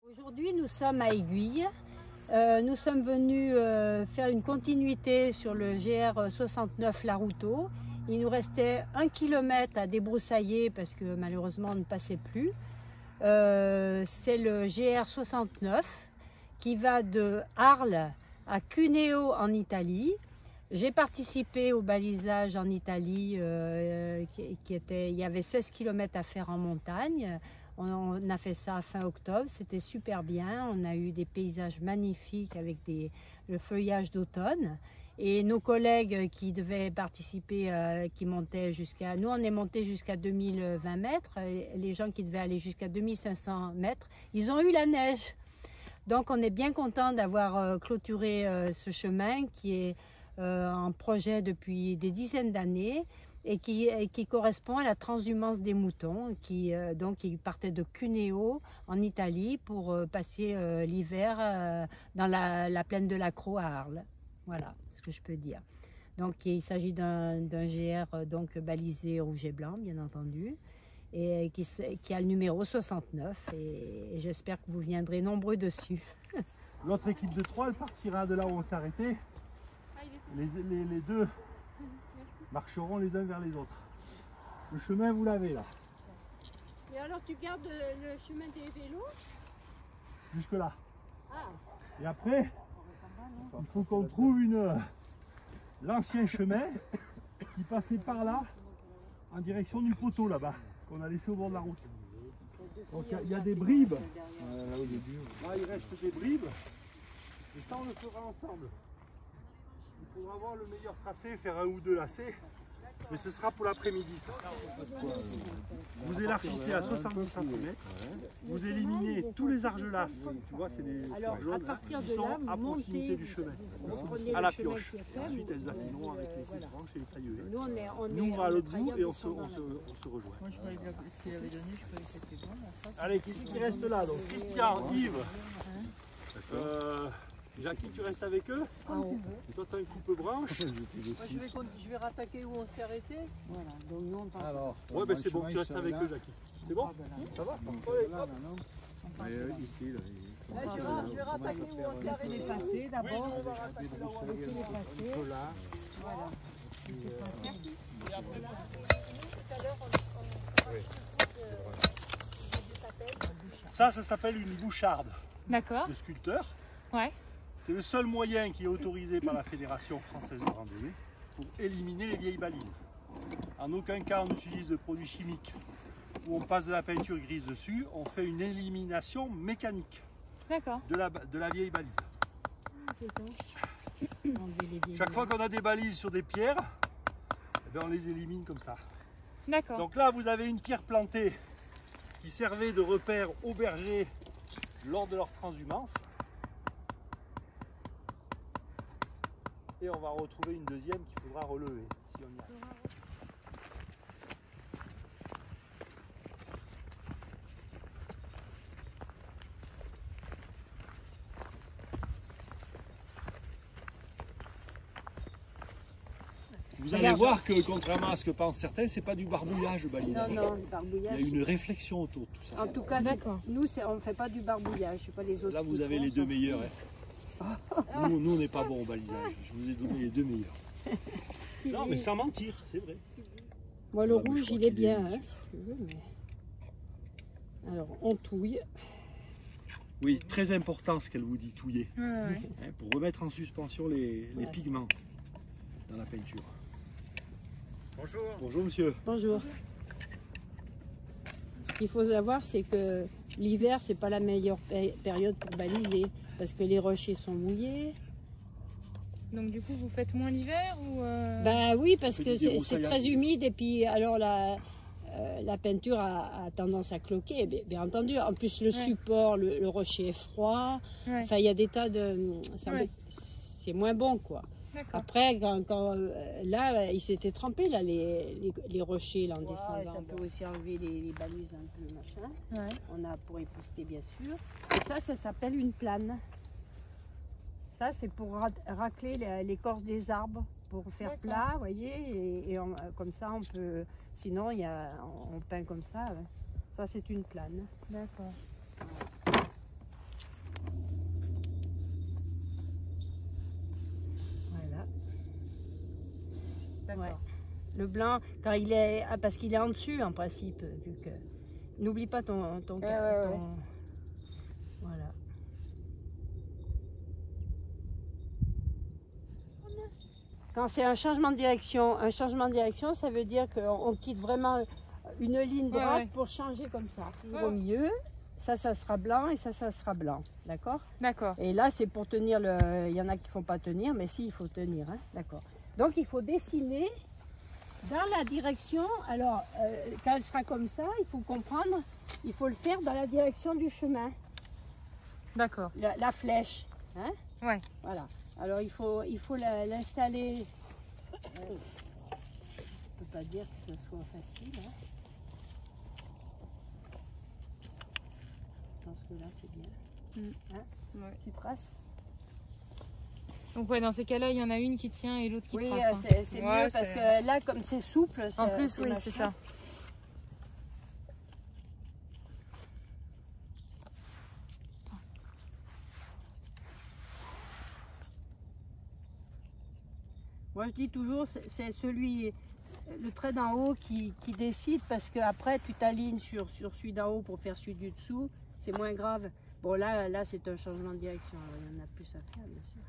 Aujourd'hui, nous sommes à Aiguille. Nous sommes venus faire une continuité sur le GR 69 Larouto. Il nous restait 1 kilomètre à débroussailler parce que malheureusement on ne passait plus. C'est le GR 69 qui va de Arles à Cuneo en Italie. J'ai participé au balisage en Italie, il y avait 16 km à faire en montagne. On a fait ça fin octobre, c'était super bien. On a eu des paysages magnifiques avec le feuillage d'automne. Et nos collègues qui devaient participer, qui montaient jusqu'à... Nous, on est monté jusqu'à 2020 mètres. Les gens qui devaient aller jusqu'à 2500 mètres, ils ont eu la neige. Donc, on est bien content d'avoir clôturé ce chemin qui est en projet depuis des dizaines d'années et qui correspond à la transhumance des moutons qui partaient de Cuneo en Italie pour passer l'hiver dans la plaine de la Crau à Arles. Voilà ce que je peux dire. Donc il s'agit d'un GR donc balisé rouge et blanc bien entendu et qui a le numéro 69 et j'espère que vous viendrez nombreux dessus. L'autre équipe de 3 elle partira de là où on s'est arrêté. Les deux marcheront les uns vers les autres. Le chemin vous l'avez là. Et alors tu gardes le chemin des vélos? Jusque là. Ah. Et après, il faut qu'on trouve l'ancien chemin qui passait par là en direction du poteau là-bas qu'on a laissé au bord de la route. Donc il y a des bribes. Là il reste des bribes. Et ça on le fera ensemble. Il faudra voir le meilleur tracé, faire 1 ou 2 lacets. Mais ce sera pour l'après-midi. Vous élargissez à 70 cm. Vous éliminez tous les argelasses. Tu vois, c'est des jaunes qui sont à proximité du chemin. À la pioche. Ensuite, elles affineront avec les grosses branches et les tailleuses. Nous, on va à l'autre bout et on se rejoint. Allez, qui c'est qui reste là? Donc, Christian, Yves. Jackie, tu restes avec eux? Et toi, tu as une coupe-branche. Moi, je vais rattaquer où on s'est arrêté. Voilà, donc nous on part. Alors, ouais, ben c'est bon, tu restes avec eux, Jackie. C'est bon? Ça va? Ici, là. Je vais rattaquer où on s'est arrêté. Passer d'abord. On va rattaquer là où on s'est arrêté. Voilà. Voilà. Et après là, tout à l'heure, Ça s'appelle une boucharde. D'accord. Le sculpteur. Ouais. C'est le seul moyen qui est autorisé par la Fédération française de randonnée pour éliminer les vieilles balises. En aucun cas on utilise de produits chimiques où on passe de la peinture grise dessus, on fait une élimination mécanique de la vieille balise. Chaque fois qu'on a des balises sur des pierres, eh bien on les élimine comme ça. D'accord. Donc là vous avez une pierre plantée qui servait de repère aux bergers lors de leur transhumance. Et on va retrouver une deuxième qu'il faudra relever si on y arrive. Vous allez voir que contrairement à ce que pensent certains, c'est pas du barbouillage le balinage. Non, le barbouillage. Il y a une réflexion autour de tout ça. En tout cas, nous, on ne fait pas du barbouillage, je sais pas les autres. Là, vous avez les deux meilleurs. Hein. Nous, on n'est pas bon au balisage. Je vous ai donné les deux meilleurs. Non, mais sans mentir, c'est vrai. Moi, le rouge, il est bien, hein, si tu veux, mais... Alors, on touille. Oui, très important ce qu'elle vous dit, touiller. Hein, pour remettre en suspension les pigments dans la peinture. Bonjour. Bonjour, monsieur. Bonjour. Ce qu'il faut savoir, c'est que l'hiver, c'est pas la meilleure période pour baliser, parce que les rochers sont mouillés. Donc du coup, vous faites moins l'hiver ou Ben oui, parce que c'est très humide et puis alors la peinture a tendance à cloquer, bien entendu. En plus, le support, le rocher est froid. Enfin, il y a des tas de... C'est moins bon, quoi. Après, là, il s'était trempé, là, les rochers, là, en descendant. Ça peut aussi enlever les balises un peu, machin. On a pour épousseter, bien sûr. Et ça s'appelle une plane. Ça, c'est pour racler l'écorce des arbres, pour faire plat, vous voyez, et comme ça, on peut... Sinon, on peint comme ça. Ça, c'est une plane. D'accord. D'accord. Le blanc, quand il est... Ah, parce qu'il est en dessus, en principe, vu que... N'oublie pas ton... ouais. Voilà. Quand c'est un changement de direction, ça veut dire qu'on quitte vraiment une ligne droite ouais. pour changer comme ça. Toujours Ouais. au milieu, ça sera blanc et ça sera blanc. D'accord? D'accord. Et là, c'est pour tenir le... Il y en a qui ne font pas tenir, mais si, il faut tenir. Hein? D'accord. Donc, il faut dessiner dans la direction. Alors, quand elle sera comme ça, il faut comprendre, il faut le faire dans la direction du chemin, D'accord. la flèche. Hein? Ouais. Voilà. Alors, il faut l'installer. Je ne peux pas dire que ce soit facile. Hein? Je pense que là, c'est bien. Hein? Ouais. Tu traces? Donc ouais, dans ces cas-là, il y en a une qui tient et l'autre qui Oui, trace. c'est Ouais, mieux parce que là, comme c'est souple, En plus, oui, machin. c'est ça. Moi, je dis toujours, c'est le trait d'en haut qui décide parce que après tu t'alignes sur celui d'en haut pour faire celui du dessous. C'est moins grave. Bon, là c'est un changement de direction. Alors, il y en a plus à faire, bien sûr.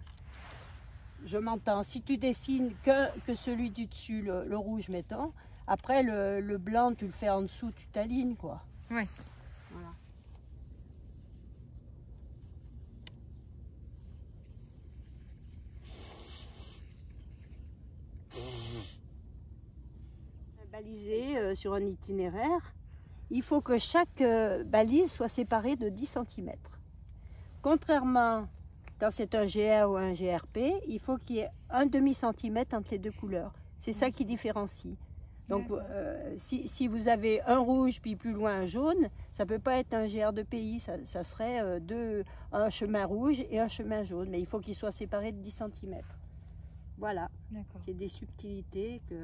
Je m'entends. Si tu dessines que celui du dessus, le rouge, mettons, après le blanc, tu le fais en dessous, tu t'alignes, quoi. Ouais. Voilà. Balisé sur un itinéraire, il faut que chaque balise soit séparée de 10 cm. Contrairement quand c'est un GR ou un GRP, il faut qu'il y ait un demi-centimètre entre les deux couleurs. C'est ça qui différencie. Donc si vous avez un rouge puis plus loin un jaune, ça ne peut pas être un GR de pays, ça serait un chemin rouge et un chemin jaune, mais il faut qu'ils soient séparés de 10 cm. Voilà, D'accord. c'est des subtilités que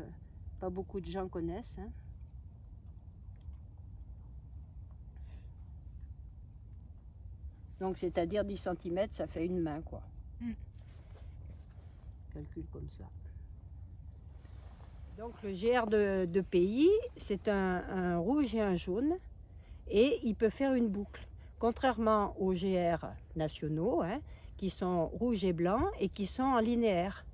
pas beaucoup de gens connaissent. Hein. Donc c'est-à-dire 10 cm, ça fait une main, quoi. Calcul comme ça. Donc le GR de pays, c'est un rouge et un jaune, et il peut faire une boucle. Contrairement aux GR nationaux, hein, qui sont rouge et blanc et qui sont en linéaire,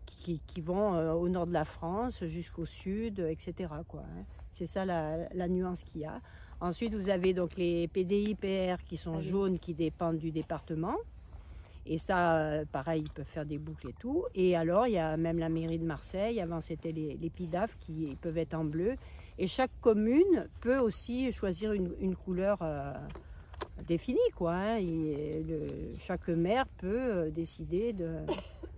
qui vont au nord de la France jusqu'au sud, etc. quoi, hein. C'est ça la nuance qu'il y a. Ensuite, vous avez donc les PDI, PR qui sont jaunes, qui dépendent du département. Et ça, pareil, ils peuvent faire des boucles et tout. Et alors, il y a même la mairie de Marseille. Avant, c'était les PIDAF qui peuvent être en bleu. Et chaque commune peut aussi choisir une couleur définie, quoi, hein. Chaque maire peut décider de...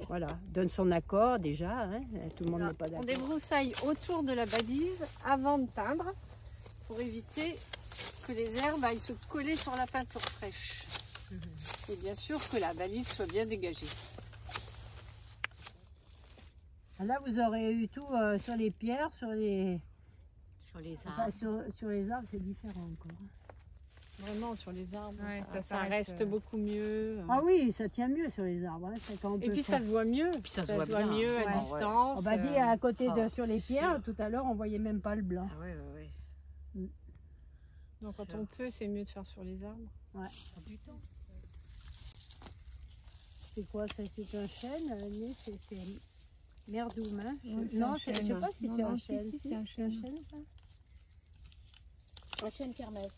Voilà, donne son accord déjà. Hein. Tout le monde n'est pas On d'accord. débroussaille autour de la balise avant de peindre pour éviter que les herbes aillent se coller sur la peinture fraîche. Et bien sûr que la balise soit bien dégagée. Là, vous aurez eu tout sur les pierres, sur les arbres. Enfin, sur les arbres, c'est différent encore. Vraiment, sur les arbres, Ouais, ça reste beaucoup mieux. Ah oui, ça tient mieux sur les arbres. Hein. C'est quand on Et peut puis faire. ça se voit mieux. Puis ça se Ça voit se voit bien. mieux à Ouais. distance. On va dire à côté sur les c'est pierres, sûr. tout à l'heure, on voyait même pas le blanc. Ah ouais, ouais, ouais. Donc quand on peut, c'est mieux de faire sur les arbres. Ouais. Du temps. C'est quoi ça? C'est un chêne, mais c'est merdoum, hein? Oui, c'est Non, un je sais chêne. pas si Non, c'est non, un si, chêne. si, c'est un chêne. Ça Un chêne kermesse.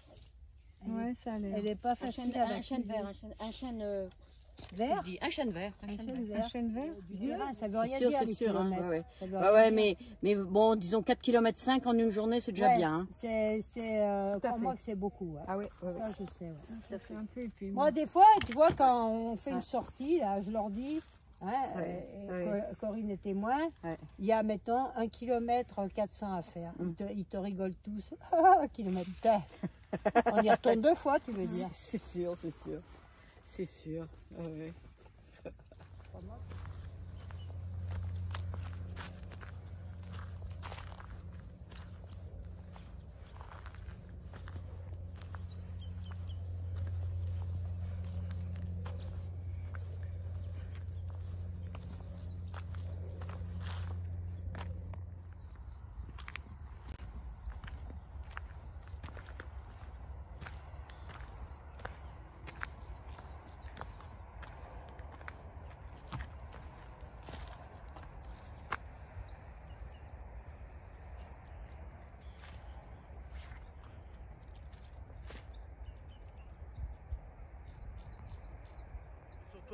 Ouais, ça a l'air. Elle n'est pas Un chêne, facile à un chêne baptiser. vert, un chêne Vert? Je dis un chêne vert. Un chêne Un vert. chêne vert. Du terrain, ça veut C'est rien sûr, dire c'est les sûr. Hein, kilomètres. ouais, ouais. Ça veut Ouais, rien ouais, dire. mais bon, disons 4,5 km en une journée, c'est déjà Ouais, bien. Hein. Crois-moi que c'est beaucoup. Ouais. Ah oui, Ça, je sais. Ouais. Ça fait un peu et puis Moi, des fois, tu vois, quand on fait une sortie, là, je leur dis, hein, Corinne est témoin, il y a, mettons, 1 km 400 à faire. Ils te rigolent tous. 1 km. On y retourne 2 fois, tu veux dire. C'est sûr, c'est sûr. C'est sûr. Ouais.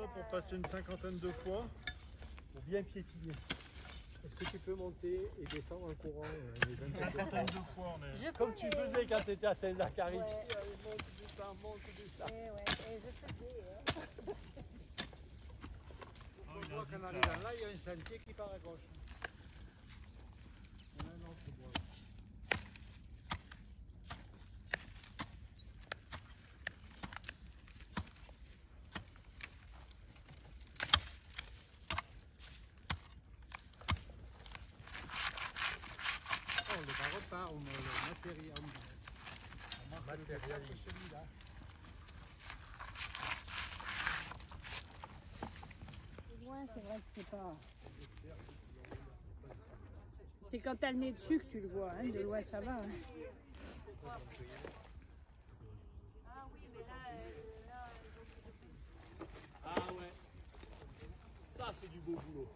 toi pour passer une cinquantaine de fois pour bien piétiner. Est-ce que tu peux monter et descendre en courant les Une 25 cinquantaine de fois, on est. Comme tu faisais quand tu étais à Saint-Zacharie. Ouais. Monte, descends, monte, descends. Ah, On il a voit dit qu'en ça. arrivant là, il y a un sentier qui part à gauche. On a un autre bois. Oh, le bar repart, on met le matériel. On marque le départ de celui-là. Loin, c'est vrai que c'est pas. C'est quand t'as le nez dessus que tu le vois, hein. De loin ça va. Hein. Ah ouais. Ça c'est du beau boulot.